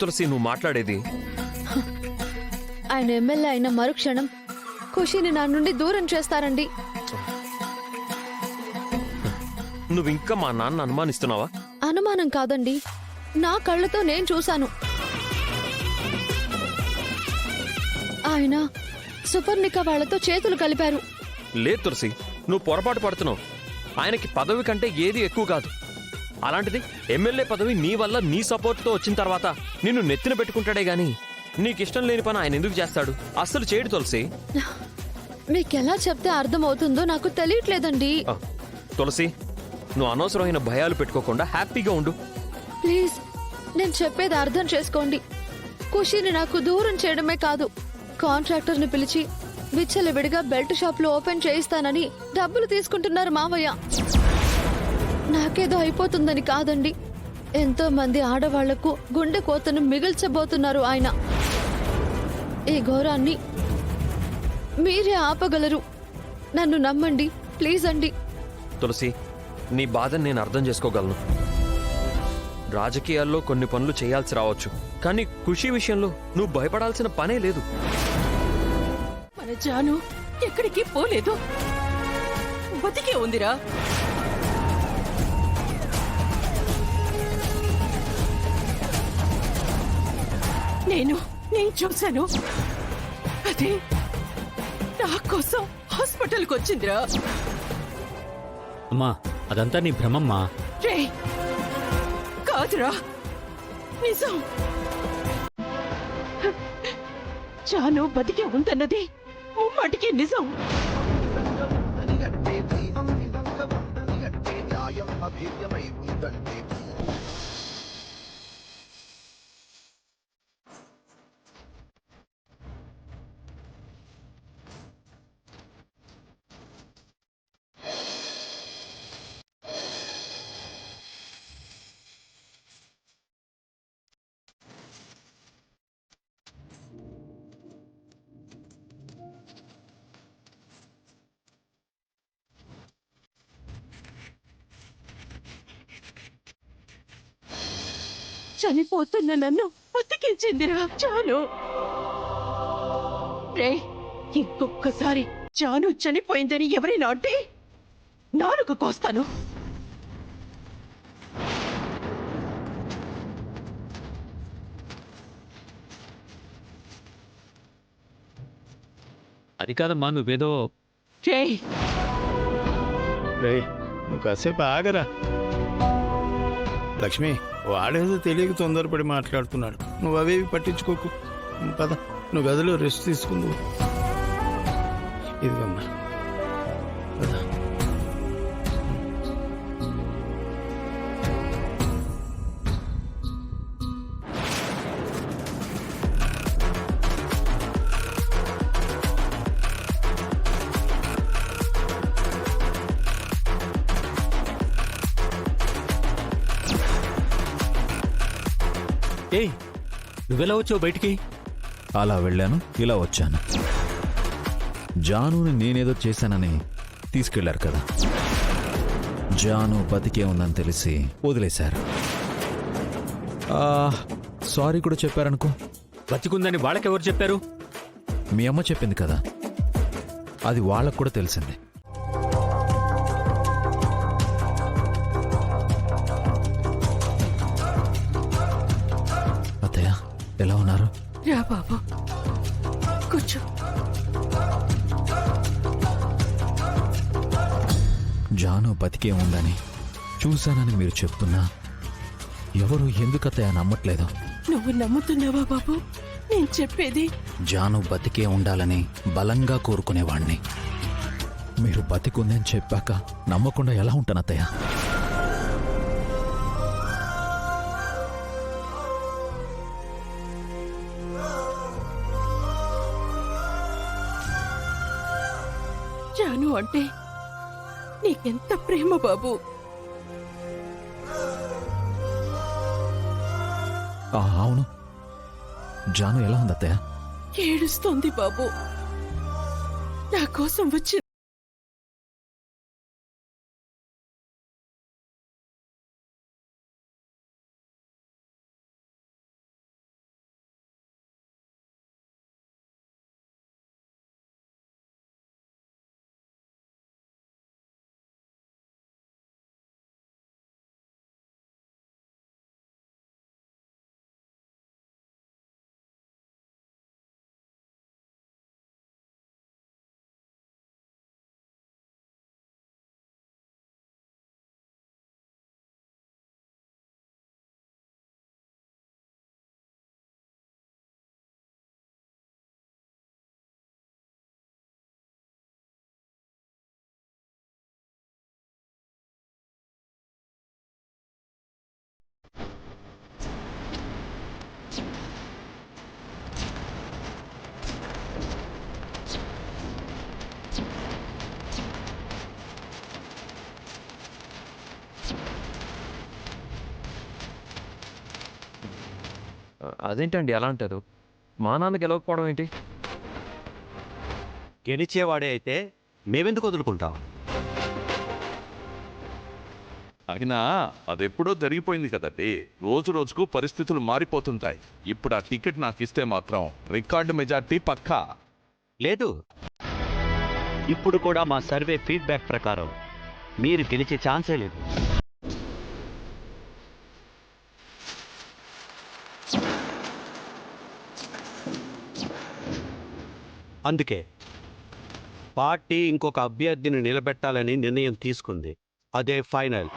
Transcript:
తులసి నువ్వు మాట్లాడేది? ఆయన ఎమ్మెల్యే అయిన మరుక్షణం ఖుషీని నా నుండి దూరం చేస్తారండి. నువ్వింకా మా నాన్న అనుమానిస్తున్నావా? అనుమానం కాదండి, నా కళ్ళతో నేను చూశాను. ఆయన సుపర్ణిక వాళ్లతో చేతులు కలిపారు. లేదు తులసి, నువ్వు పొరపాటు పడుతున్నావు. ఆయనకి పదవి కంటే ఏది ఎక్కువ కాదు. అలాంటిది ఎమ్మెల్యే పదవి నీ వల్ల నీ సపోర్ట్తో వచ్చిన తర్వాత నిన్ను నెత్తిన పెట్టుకుంటాడే గాని నీకిష్టం లేని పని ఆయన ఎందుకు చేస్తాడు? అస్సలు చేయడు తులసి. మీకెలా చెప్తే అర్థమవుతుందో నాకు తెలియట్లేదండి. తులసి, నువ్వు అనవసరమైన భయాలు పెట్టుకోకుండా హ్యాపీగా ఉండు ప్లీజ్. నేను చెప్పేది అర్థం చేసుకోండి. ఖుషీని నాకు దూరం చేయడమే కాదు, కాంట్రాక్టర్ని పిలిచి విచ్చలవిడిగా బెల్ట్ షాప్ లో ఓపెన్ చేయిస్తానని డబ్బులు తీసుకుంటున్నారు మావయ్య. నాకేదో అయిపోతుందని కాదండి, ఎంతో మంది ఆడవాళ్లకు గుండె కోతను మిగిల్చబోతున్నారు ఆయన. ఈ ఘోరాన్ని మీరే ఆపగలరు. నన్ను నమ్మండి ప్లీజ్ అండి. తులసి, నీ బాధను నేను అర్థం చేసుకోగలను. రాజకీయాల్లో కొన్ని పనులు చేయాల్సి రావచ్చు, కానీ ఖుషి విషయంలో నువ్వు భయపడాల్సిన పనే లేదు. మన జాను ఎక్కడికి పోలేదు, బతికే ఉందిరా. నేను చూశాను, అదే నా కోసం హాస్పిటల్కి వచ్చిందిరా. అమ్మా, అదంతా నీ భ్రమమ్మా. రే, కాదురా, నిజం. జాను బతికే ఉందన్నది ముమ్మాటికి నిజం. చనిపోతున్న నన్ను బతికించిందిరా జాను. రే, ఇంకొక్కసారి జాను చనిపోయిందని ఎవరైనా అంటే నాలుగు కోస్తాను. అది కాదమ్మా, నువ్వేదో. రే, నువ్వు కాసేపు ఆగరా. లక్ష్మి, వాడేదో తెలియక తొందరపడి మాట్లాడుతున్నాడు. నువ్వు అవేవి పట్టించుకోకు. పద, నువ్వు గదిలో రెస్ట్ తీసుకుందు. ఇదిగమ్మా, పద. ఏయ్, నువ్వెలా వచ్చావు బయటికి? అలా వెళ్ళాను, ఇలా వచ్చాను. జానుని నేనేదో చేశానని తీసుకెళ్లారు కదా. జాను బతికే ఉందని తెలిసి వదిలేశారు. సారీ కూడా చెప్పారనుకో. బతికుందని వాళ్ళకెవరు చెప్పారు? మీ అమ్మ చెప్పింది కదా, అది వాళ్ళకు కూడా తెలిసింది. అత్తయ్య, ఎలా ఉన్నారు? రా బాబు, కూర్చో. జాను బతికే ఉందని చూశానని మీరు చెప్తున్నా ఎవరు ఎందుకత్తయ్య నమ్మట్లేదు? నువ్వు నమ్ముతున్నావా బాబు నేను చెప్పేది? జాను బతికే ఉండాలని బలంగా కోరుకునేవాణ్ణి. మీరు బతికుందని చెప్పాక నమ్మకుండా ఎలా ఉంటానత్తయ్య? జాను అంటే నీకెంత ప్రేమ బాబు. అవును, జాను ఎలా ఉంది అత్తయ్య? ఏడుస్తోంది బాబు. నా కోసం వచ్చి అదేంటండి ఎలా అంటారు? మా నాన్న గెలవకపోవడం ఏంటి? గెలిచేవాడే అయితే మేమెందుకు వదులుకుంటాం? అయినా అదెప్పుడో జరిగిపోయింది కదండి. రోజు రోజుకు పరిస్థితులు మారిపోతుంటాయి. ఇప్పుడు ఆ టికెట్ నాకు ఇస్తే మాత్రం రికార్డు మెజార్టీ పక్కా. లేదు, ఇప్పుడు కూడా మా సర్వే ఫీడ్బ్యాక్ ప్రకారం మీరు గెలిచే ఛాన్సే లేదు. అందుకే పార్టీ ఇంకొక అభ్యర్థిని నిలబెట్టాలని నిర్ణయం తీసుకుంది. అదే ఫైనల్.